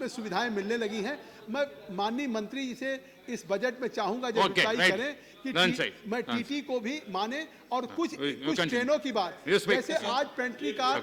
में सुविधाएं मिलने लगी हैं। मैं माननीय मंत्री जी से इस बजट में चाहूंगा जब रिप्लाई करें कि मैं टीटी को भी माने और कुछ ट्रेनों की बात, जैसे आज पेंट्री कार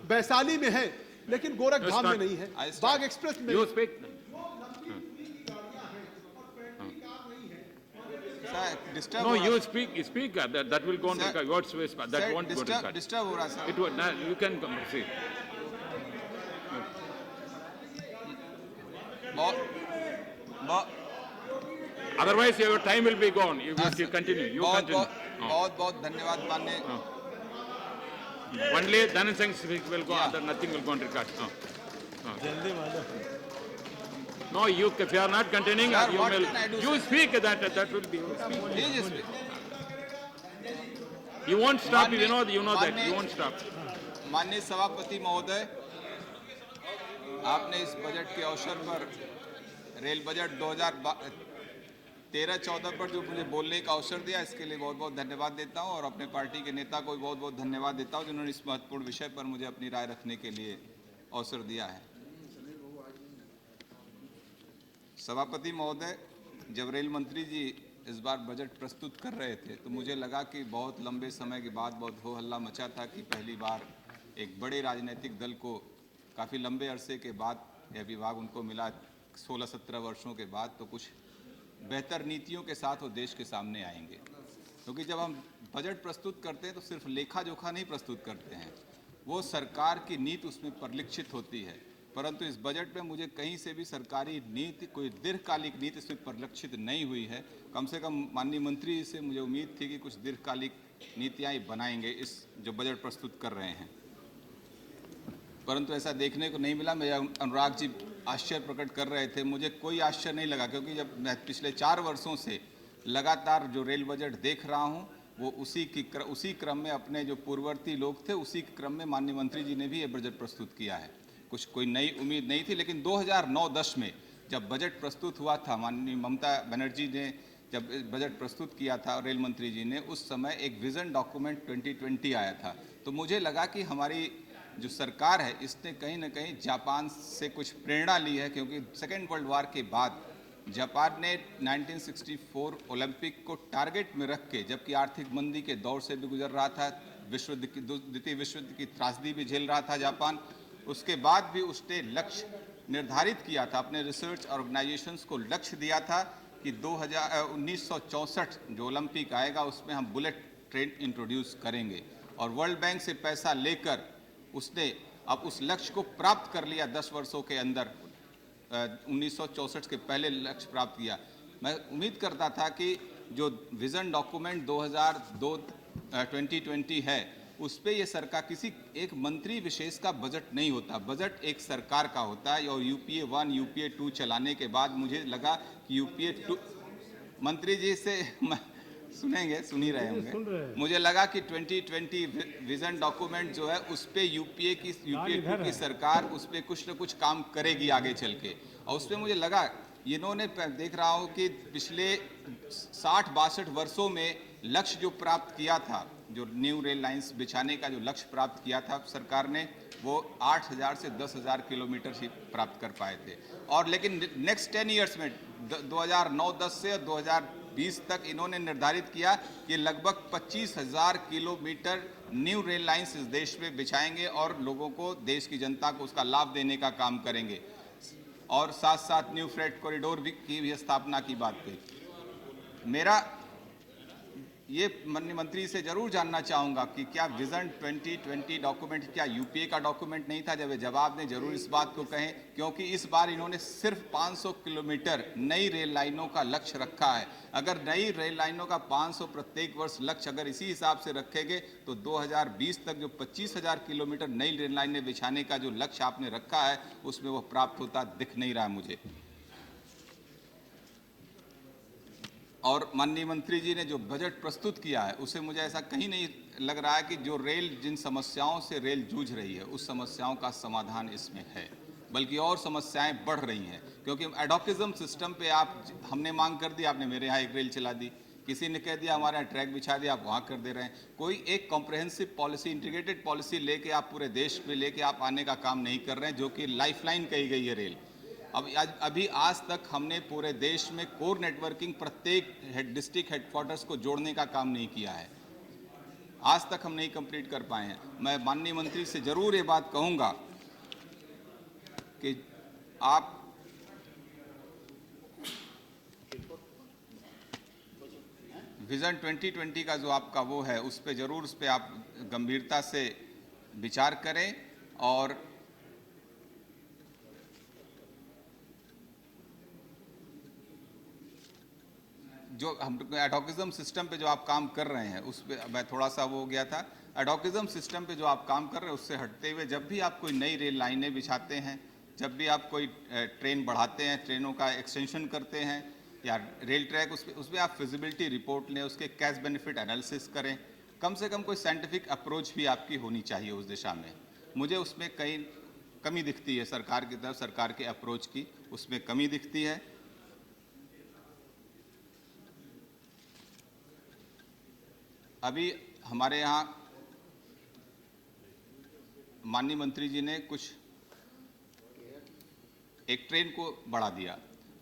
वैशाली में है लेकिन गोरखधाम में नहीं है, बाग एक्सप्रेस में No, you speak. That will go on record. Your space, that won't go on record. Disturb हो रहा है It will, you can come see. Otherwise, your time will be gone. You will continue. You continue. बहुत धन्यवाद माननीय। Only Dhananjay Singh speak will go. Other nothing will go on record. No, you if you are not continuing, you speak that will be. Please speak. You won't stop. You know that you won't stop. माननीय सभापति महोदय, आपने इस budget के अवसर पर rail budget 2013-14 पर जो मुझे बोलने का अवसर दिया, इसके लिए बहुत बहुत धन्यवाद देता हूं और अपने पार्टी के नेता को भी बहुत बहुत धन्यवाद देता हूं जिन्होंने इस महत्वपूर्ण विषय पर मुझे अपनी राय रखने के लिए अवसर दिया है। सभापति महोदय, जब रेल मंत्री जी इस बार बजट प्रस्तुत कर रहे थे तो मुझे लगा कि बहुत लंबे समय के बाद बहुत हो हल्ला मचा था कि पहली बार एक बड़े राजनीतिक दल को काफ़ी लंबे अरसे के बाद यह विभाग उनको मिला, 16-17 वर्षों के बाद, तो कुछ बेहतर नीतियों के साथ वो देश के सामने आएंगे। क्योंकि जब हम बजट प्रस्तुत करते हैं तो सिर्फ लेखा जोखा नहीं प्रस्तुत करते हैं, वो सरकार की नीति उसमें परिलक्षित होती है। परंतु इस बजट में मुझे कहीं से भी सरकारी नीति, कोई दीर्घकालिक नीति इसमें परिलक्षित नहीं हुई है। कम से कम माननीय मंत्री से मुझे उम्मीद थी कि कुछ दीर्घकालिक नीतियाँ बनाएंगे इस जो बजट प्रस्तुत कर रहे हैं, परंतु ऐसा देखने को नहीं मिला। मेरा अनुराग जी आश्चर्य प्रकट कर रहे थे, मुझे कोई आश्चर्य नहीं लगा क्योंकि जब मैं पिछले 4 वर्षों से लगातार जो रेल बजट देख रहा हूँ वो उसी क्रम में अपने जो पूर्ववर्ती लोग थे उसी क्रम में माननीय मंत्री जी ने भी ये बजट प्रस्तुत किया है। कुछ कोई नई उम्मीद नहीं थी, लेकिन 2009-10 में जब बजट प्रस्तुत हुआ था, माननीय ममता बनर्जी ने जब बजट प्रस्तुत किया था रेल मंत्री जी ने, उस समय एक विजन डॉक्यूमेंट 2020 आया था। तो मुझे लगा कि हमारी जो सरकार है इसने कहीं ना कहीं जापान से कुछ प्रेरणा ली है, क्योंकि सेकेंड वर्ल्ड वॉर के बाद जापान ने 1964 ओलंपिक को टारगेट में रख के, जबकि आर्थिक मंदी के दौर से भी गुजर रहा था, द्वितीय विश्व युद्ध की त्रासदी भी झेल रहा था जापान, उसके बाद भी उसने लक्ष्य निर्धारित किया था, अपने रिसर्च ऑर्गेनाइजेशंस को लक्ष्य दिया था कि 1964 जो ओलंपिक आएगा उसमें हम बुलेट ट्रेन इंट्रोड्यूस करेंगे। और वर्ल्ड बैंक से पैसा लेकर उसने अब उस लक्ष्य को प्राप्त कर लिया 10 वर्षों के अंदर। 1964 के पहले लक्ष्य प्राप्त किया। मैं उम्मीद करता था कि जो विजन डॉक्यूमेंट 2020 है उस पर यह सरकार, किसी एक मंत्री विशेष का बजट नहीं होता, बजट एक सरकार का होता है। और यूपीए 1 यूपीए 2 चलाने के बाद मुझे लगा कि यूपीए 2 मंत्री जी से सुन ही रहे होंगे, मुझे लगा कि 2020 विजन डॉक्यूमेंट जो है उस पर यूपीए 2 की सरकार उस पर कुछ न कुछ काम करेगी आगे चल के। और उस पर मुझे लगा इन्होंने, देख रहा हूँ कि पिछले 60-62 वर्षों में लक्ष्य जो प्राप्त किया था, जो न्यू रेल लाइंस बिछाने का जो लक्ष्य प्राप्त किया था सरकार ने, वो 8,000 से 10,000 किलोमीटर ही प्राप्त कर पाए थे। और लेकिन नेक्स्ट 10 ईयर्स में 2009-10 से 2020 तक इन्होंने निर्धारित किया कि लगभग 25,000 किलोमीटर न्यू रेल लाइंस इस देश में बिछाएंगे और लोगों को, देश की जनता को उसका लाभ देने का काम करेंगे। और साथ साथ न्यू फ्रेट कॉरिडोर की भी स्थापना की बात कही। मेरा ये माननीय मंत्री से जरूर जानना चाहूँगा कि क्या विजन 2020 डॉक्यूमेंट क्या यूपीए का डॉक्यूमेंट नहीं था? जब ये जवाब दें जरूर इस बात को कहें, क्योंकि इस बार इन्होंने सिर्फ 500 किलोमीटर नई रेल लाइनों का लक्ष्य रखा है। अगर नई रेल लाइनों का 500 प्रत्येक वर्ष लक्ष्य अगर इसी हिसाब से रखेंगे तो 2020 तक जो 25,000 किलोमीटर नई रेल लाइनें बिछाने का जो लक्ष्य आपने रखा है उसमें वो प्राप्त होता दिख नहीं रहा मुझे। और माननीय मंत्री जी ने जो बजट प्रस्तुत किया है उसे मुझे ऐसा कहीं नहीं लग रहा है कि जो रेल, जिन समस्याओं से रेल जूझ रही है उस समस्याओं का समाधान इसमें है, बल्कि और समस्याएं बढ़ रही हैं। क्योंकि एडॉकिज्म सिस्टम पे हमने मांग कर दी, आपने मेरे यहाँ एक रेल चला दी, किसी ने कह दिया हमारे यहाँ ट्रैक बिछा दिया, आप वहाँ कर दे रहे हैं। कोई एक कॉम्प्रहेंसिव पॉलिसी, इंटीग्रेटेड पॉलिसी लेके आप पूरे देश में लेके आप आने का काम नहीं कर रहे हैं, जो कि लाइफलाइन कही गई है रेल। अभी आज तक हमने पूरे देश में कोर नेटवर्किंग प्रत्येक डिस्ट्रिक्ट हेडक्वार्टर्स को जोड़ने का काम नहीं किया है, आज तक हम नहीं कंप्लीट कर पाए हैं। मैं माननीय मंत्री से जरूर ये बात कहूंगा कि आप विजन 2020 का जो आपका वो है उस पे आप गंभीरता से विचार करें और जो हम एडोकिज्म सिस्टम पे जो आप काम कर रहे हैं उस पे मैं थोड़ा सा वो हो गया था। एडोकिज्म सिस्टम पे जो आप काम कर रहे हैं उससे हटते हुए जब भी आप कोई नई रेल लाइनें बिछाते हैं, जब भी आप कोई ट्रेन बढ़ाते हैं, ट्रेनों का एक्सटेंशन करते हैं या रेल ट्रैक उस पर आप फिजिबिलिटी रिपोर्ट लें, उसके कैश बेनिफिट एनालिसिस करें। कम से कम कोई साइंटिफिक अप्रोच भी आपकी होनी चाहिए उस दिशा में। मुझे उसमें कई कमी दिखती है, सरकार की तरफ सरकार के अप्रोच की उसमें कमी दिखती है। अभी हमारे यहाँ माननीय मंत्री जी ने कुछ एक ट्रेन को बढ़ा दिया।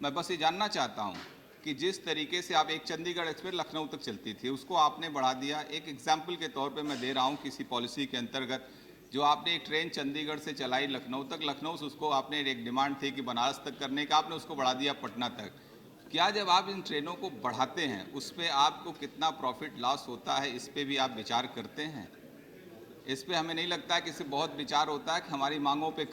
मैं बस ये जानना चाहता हूँ कि जिस तरीके से आप एक चंडीगढ़ एक्सप्रेस लखनऊ तक चलती थी उसको आपने बढ़ा दिया। एक एग्जाम्पल के तौर पे मैं दे रहा हूँ किसी पॉलिसी के अंतर्गत जो आपने एक ट्रेन चंडीगढ़ से चलाई लखनऊ तक, लखनऊ से उसको आपने एक डिमांड थी कि बनारस तक करने का, आपने उसको बढ़ा दिया पटना तक। क्या जब आप इन ट्रेनों को बढ़ाते हैं उस पर आपको कितना प्रॉफिट लॉस होता है, इस पर भी आप विचार करते हैं? इस पर हमें नहीं लगता है कि इससे बहुत विचार होता है कि हमारी मांगों पे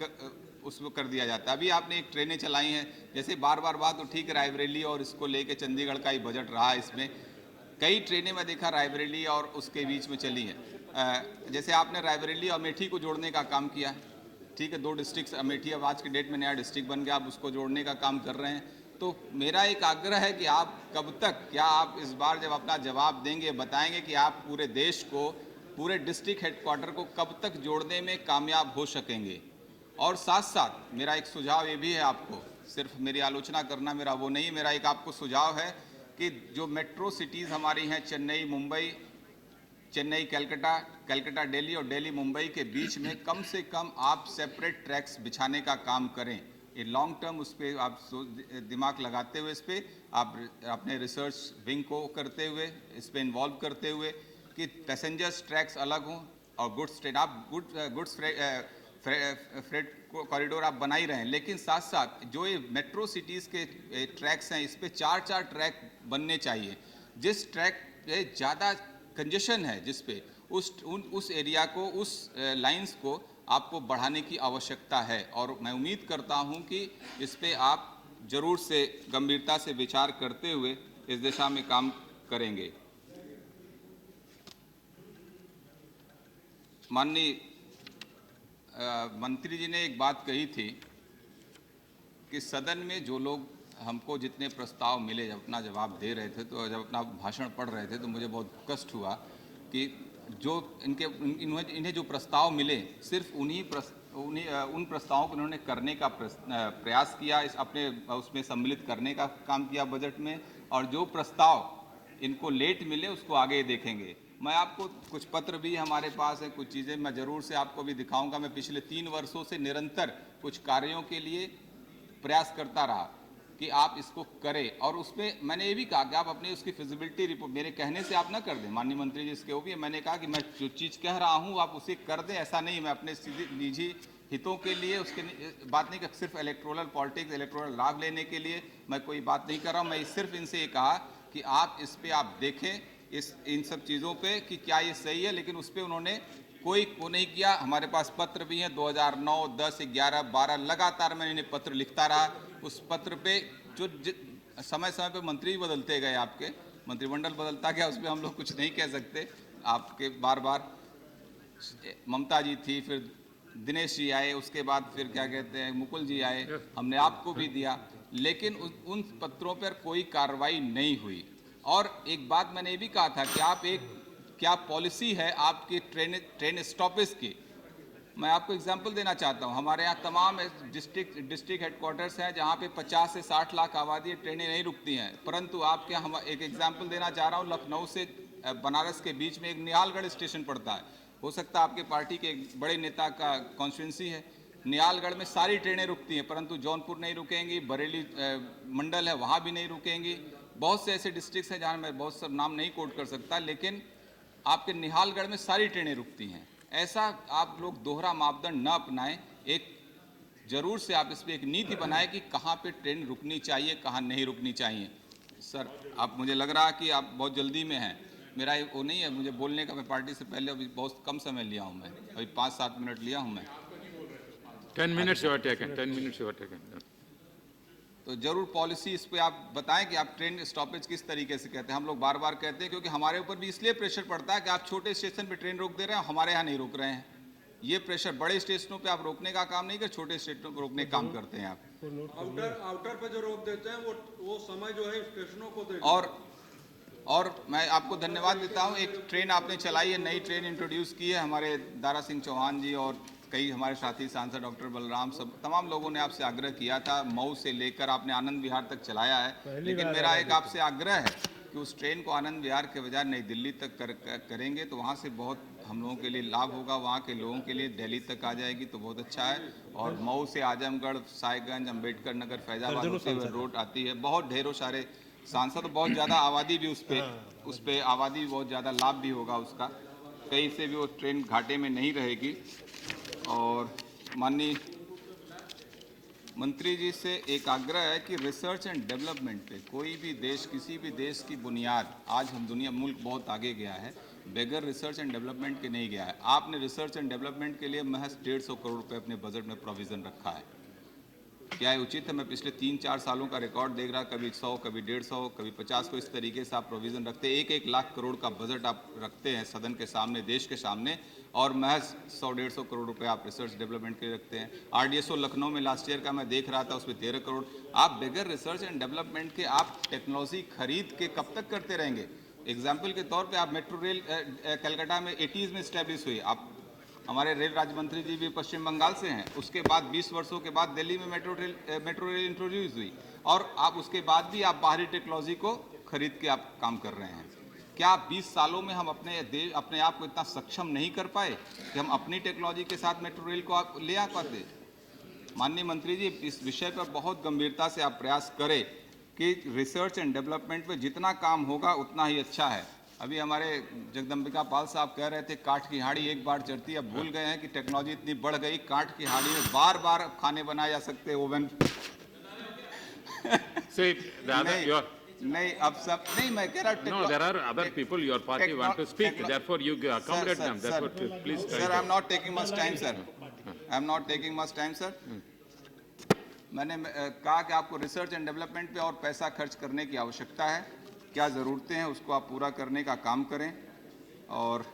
उसको कर दिया जाता है। अभी आपने एक ट्रेनें चलाई हैं, जैसे बार बार बात उठी कि रायबरेली और इसको लेके चंडीगढ़ का ही बजट रहा है, इसमें कई ट्रेनें मैं देखा रायबरेली और उसके बीच में चली हैं। जैसे आपने रायबरेली और अमेठी को जोड़ने का काम किया, ठीक है, 2 डिस्ट्रिक्ट, अमेठी अब आज के डेट में नया डिस्ट्रिक्ट बन गया, आप उसको जोड़ने का काम कर रहे हैं। तो मेरा एक आग्रह है कि आप कब तक, क्या आप इस बार जब अपना जवाब देंगे बताएंगे कि आप पूरे देश को, पूरे डिस्ट्रिक्ट हेडक्वार्टर को कब तक जोड़ने में कामयाब हो सकेंगे? और साथ साथ मेरा एक सुझाव ये भी है आपको, सिर्फ मेरी आलोचना करना मेरा वो नहीं, मेरा एक आपको सुझाव है कि जो मेट्रो सिटीज़ हमारी हैं, चेन्नई मुंबई, चेन्नई कलकत्ता, कलकत्ता दिल्ली और दिल्ली मुंबई के बीच में कम से कम आप सेपरेट ट्रैक्स बिछाने का काम करें। ये लॉन्ग टर्म उस पर आप दिमाग लगाते हुए, इस पर आप अपने रिसर्च विंग को करते हुए, इस पर इन्वॉल्व करते हुए कि पैसेंजर्स ट्रैक्स अलग हों और गुड्स ट्रेन, आप गुड्स फ्रेट कॉरिडोर आप बना ही रहे हैं, लेकिन साथ साथ जो ये मेट्रो सिटीज़ के ट्रैक्स हैं इस पर 4-4 ट्रैक बनने चाहिए। जिस ट्रैक पे ज़्यादा कंजेशन है, जिस पे उस एरिया को, उस लाइंस को आपको बढ़ाने की आवश्यकता है और मैं उम्मीद करता हूं कि इस पे आप जरूर से गंभीरता से विचार करते हुए इस दिशा में काम करेंगे। माननीय मंत्री जी ने एक बात कही थी कि सदन में जो लोग हमको जितने प्रस्ताव मिले, जब अपना जवाब दे रहे थे तो जब अपना भाषण पढ़ रहे थे तो मुझे बहुत कष्ट हुआ कि जो इन्हें जो प्रस्ताव मिले सिर्फ उन प्रस्तावों को इन्होंने करने का प्रयास किया, इस अपने उसमें सम्मिलित करने का काम किया बजट में, और जो प्रस्ताव इनको लेट मिले उसको आगे देखेंगे। मैं आपको कुछ पत्र भी हमारे पास है, कुछ चीज़ें मैं ज़रूर से आपको भी दिखाऊंगा। मैं पिछले 3 वर्षों से निरंतर कुछ कार्यों के लिए प्रयास करता रहा कि आप इसको करें, और उसमें मैंने ये भी कहा कि आप अपनी उसकी फिजिबिलिटी रिपोर्ट, मेरे कहने से आप ना कर दें माननीय मंत्री जी, इसके वो भी मैंने कहा कि मैं जो चीज़ कह रहा हूँ आप उसे कर दें, ऐसा नहीं मैं अपने निजी हितों के लिए उसके बात नहीं कर, सिर्फ इलेक्टोरल पॉलिटिक्स, इलेक्टोरल लाभ लेने के लिए मैं कोई बात नहीं कर रहा हूँ। मैं सिर्फ इनसे ये कहा कि आप इस पर आप देखें इन सब चीज़ों पे कि क्या ये सही है, लेकिन उस पर उन्होंने कोई को नहीं किया। हमारे पास पत्र भी हैं 2009, 10, 11, 12 लगातार मैं इन्हें पत्र लिखता रहा। उस पत्र पे जो समय समय पे मंत्री बदलते गए, आपके मंत्रिमंडल बदलता गया, उस पर हम लोग कुछ नहीं कह सकते। आपके बार बार ममता जी थी, फिर दिनेश जी आए, उसके बाद फिर क्या कहते हैं मुकुल जी आए, हमने आपको भी दिया, लेकिन उन पत्रों पर कोई कार्रवाई नहीं हुई। और एक बात मैंने ये भी कहा था कि आप क्या पॉलिसी है आपकी ट्रेन स्टॉपेज की। मैं आपको एग्जांपल देना चाहता हूं, हमारे यहाँ तमाम डिस्ट्रिक्ट हेडक्वार्टर्स हैं जहाँ पे 50 से 60 लाख आबादी, ट्रेनें नहीं रुकती हैं, परंतु आपके हम एक एग्जांपल देना चाह रहा हूँ, लखनऊ से बनारस के बीच में एक निहालगढ़ स्टेशन पड़ता है, हो सकता है आपके पार्टी के एक बड़े नेता का कॉन्स्टिट्यूंसी है, निहालगढ़ में सारी ट्रेनें रुकती हैं, परंतु जौनपुर नहीं रुकेंगी, बरेली मंडल है वहाँ भी नहीं रुकेंगी। बहुत से ऐसे डिस्ट्रिक्ट्स हैं जहाँ मैं बहुत सब नाम नहीं कोट कर सकता, लेकिन आपके निहालगढ़ में सारी ट्रेनें रुकती हैं। ऐसा आप लोग दोहरा मापदंड न अपनाएं, एक जरूर से आप इस पर एक नीति बनाएं कि कहाँ पे ट्रेन रुकनी चाहिए, कहाँ नहीं रुकनी चाहिए। सर, आप मुझे लग रहा है कि आप बहुत जल्दी में हैं, मेरा वो नहीं है मुझे बोलने का। मैं पार्टी से पहले अभी बहुत कम समय लिया हूँ, मैं अभी 5-7 मिनट लिया हूँ मैं। 10 minutes you are taken. 10 minutes you are taken. तो जरूर पॉलिसी इस पे आप बताएं कि आप ट्रेन स्टॉपेज किस तरीके से कहते हैं। हम लोग बार बार कहते हैं क्योंकि हमारे ऊपर भी इसलिए प्रेशर पड़ता है कि आप छोटे स्टेशन पे ट्रेन रोक दे रहे हैं, हमारे यहाँ नहीं रोक रहे हैं। ये प्रेशर बड़े स्टेशनों पे आप रोकने का काम नहीं कर, छोटे स्टेशनों पे रोकने का काम करते हैं आप। आउटर पे जो रोक देते हैं वो समय जो है स्टेशनों को दे। और मैं आपको धन्यवाद देता हूँ, एक ट्रेन आपने चलाई है, नई ट्रेन इंट्रोड्यूस की है। हमारे दारा सिंह चौहान जी और कई हमारे साथी सांसद डॉक्टर बलराम, सब तमाम लोगों ने आपसे आग्रह किया था। मऊ से लेकर आपने आनंद विहार तक चलाया है, लेकिन मेरा एक आपसे आग्रह है कि उस ट्रेन को आनंद विहार के बजाय नई दिल्ली तक करेंगे तो वहाँ से बहुत हम लोगों के लिए लाभ होगा। वहाँ के लोगों के लिए दिल्ली तक आ जाएगी तो बहुत अच्छा है। और मऊ से आजमगढ़, साहिबगंज, अम्बेडकर नगर, फैजाबाद होते हुए रोड आती है। बहुत ढेरों सारे सांसद, बहुत ज़्यादा आबादी भी उस पर आबादी बहुत ज़्यादा लाभ भी होगा उसका। कहीं से भी वो ट्रेन घाटे में नहीं रहेगी। और माननीय मंत्री जी से एक आग्रह है कि रिसर्च एंड डेवलपमेंट पे कोई भी देश, किसी भी देश की बुनियाद, आज हम दुनिया मुल्क बहुत आगे गया है, बगैर रिसर्च एंड डेवलपमेंट के नहीं गया है। आपने रिसर्च एंड डेवलपमेंट के लिए महज 150 करोड़ रुपए अपने बजट में प्रोविज़न रखा है। क्या है उचित है? मैं पिछले 3-4 सालों का रिकॉर्ड देख रहा, कभी 100, कभी 150, कभी 50 को इस तरीके से आप प्रोविज़न रखते हैं। 1-1 लाख करोड़ का बजट आप रखते हैं सदन के सामने, देश के सामने, और महज 100-150 करोड़ रुपए आप रिसर्च डेवलपमेंट के लिए रखते हैं। RDSO लखनऊ में लास्ट ईयर का मैं देख रहा था, उसमें 13 करोड़। आप बगैर रिसर्च एंड डेवलपमेंट के आप टेक्नोलॉजी खरीद के कब तक करते रहेंगे? एग्जाम्पल के तौर पर आप मेट्रो रेल कलकत्ता में 80s में स्टैब्लिश हुई। आप हमारे रेल राज्य मंत्री जी भी पश्चिम बंगाल से हैं। उसके बाद 20 वर्षों के बाद दिल्ली में मेट्रो रेल इंट्रोड्यूस हुई, और आप उसके बाद भी आप बाहरी टेक्नोलॉजी को खरीद के आप काम कर रहे हैं। क्या 20 सालों में हम अपने आप को इतना सक्षम नहीं कर पाए कि हम अपनी टेक्नोलॉजी के साथ मेट्रो रेल को आप ले आ पाते? माननीय मंत्री जी, इस विषय पर बहुत गंभीरता से आप प्रयास करें कि रिसर्च एंड डेवलपमेंट पे जितना काम होगा उतना ही अच्छा है। अभी हमारे जगदम्बिका पाल साहब कह रहे थे काठ की हांडी एक बार चढ़ती, अब भूल गए हैं कि टेक्नोलॉजी इतनी बढ़ गई, काठ की हांडी में बार बार खाने बनाए जा सकते हैं, ओवन। नहीं, अब सब नहीं, मैं कह रहा हूँ। No, there are other people, your party want to speak, therefore you accommodate them, therefore please. Sir, I am not taking much time, sir. I am not taking much time, sir. मैंने कहा कि आपको research and development पे और पैसा खर्च करने की आवश्यकता है। क्या ज़रूरतें हैं उसको आप पूरा करने का काम करें, और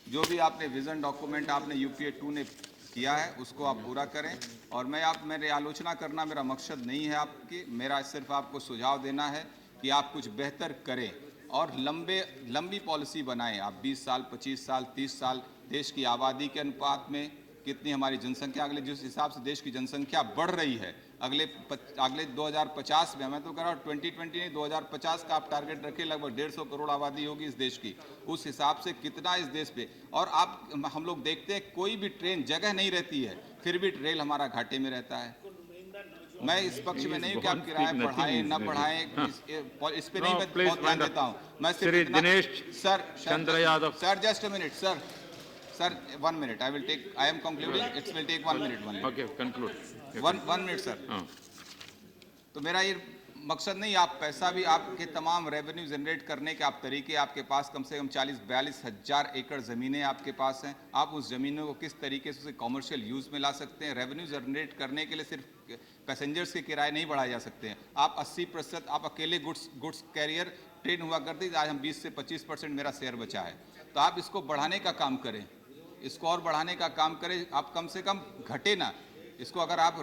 जो भी आपने विज़न डॉक्यूमेंट आपने UPA 2 ने किया है उसको आप पूरा करें। और मेरी आलोचना करना मेरा मकसद नहीं है आपकी, मेरा सिर्फ आपको सुझाव देना है कि आप कुछ बेहतर करें और लंबी पॉलिसी बनाएं। आप 20 साल, 25 साल, 30 साल, देश की आबादी के अनुपात में कितनी हमारी जनसंख्या, अगले जिस हिसाब से देश की जनसंख्या बढ़ रही है, अगले 2050 में, मैं तो कह रहा हूँ 2020 नहीं 2050 का आप टारगेट रखें, लगभग 150 करोड़ आबादी होगी इस देश की। उस हिसाब से कितना इस देश पे, और हम लोग देखते हैं कोई भी ट्रेन जगह नहीं रहती है, फिर भी रेल हमारा घाटे में रहता है। मैं इस पक्ष में नहीं हूँ कि आप किराया बढ़ाएं न बढ़ाएं, इस पे नहीं, मैं बहुत ध्यान देता हूँ। मैं सिर्फ sir just a minute sir 1 minute, I am concluding, it will take 1 minute. Okay, conclude. 1 minute sir. तो मेरा ये मकसद नहीं, आप पैसा भी, आपके तमाम रेवेन्यू जनरेट करने के आप तरीके, आपके पास कम से कम 40-42 हज़ार एकड़ ज़मीनें आपके पास हैं। आप उस ज़मीनों को किस तरीके से कॉमर्शियल यूज़ में ला सकते हैं? रेवेन्यू जनरेट करने के लिए सिर्फ पैसेंजर्स के किराए नहीं बढ़ाए जा सकते हैं। आप 80%, आप अकेले गुड्स कैरियर ट्रेन हुआ करती थी, आज हम 20 से 25% मेरा शेयर बचा है। तो आप इसको बढ़ाने का काम करें, इसको और बढ़ाने का काम करें। आप कम से कम घटे ना इसको, अगर आप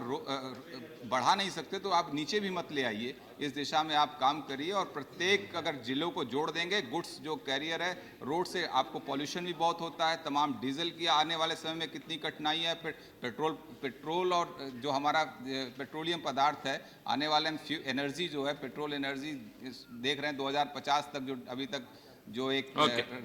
बढ़ा नहीं सकते तो आप नीचे भी मत ले आइए, इस दिशा में आप काम करिए। और प्रत्येक अगर जिलों को जोड़ देंगे, गुड्स जो कैरियर है, रोड से आपको पॉल्यूशन भी बहुत होता है, तमाम डीजल की आने वाले समय में कितनी कठिनाई है, पेट्रोल और जो हमारा पेट्रोलियम पदार्थ है, आने वाले में एनर्जी जो है, पेट्रोल एनर्जी देख रहे हैं 2050 तक जो अभी तक जो एक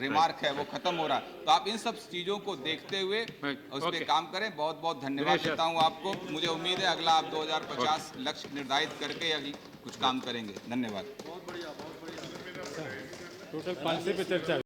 रिमार्क है वो खत्म हो रहा है। तो आप इन सब चीजों को देखते हुए उस पर काम करें। बहुत बहुत धन्यवाद देता हूं आपको। मुझे उम्मीद है अगला आप 2050 लक्ष्य निर्धारित करके अगली कुछ काम करेंगे। धन्यवाद। बहुत बढ़िया, बहुत बढ़िया। टोटल 500 पे चर्चा हुई।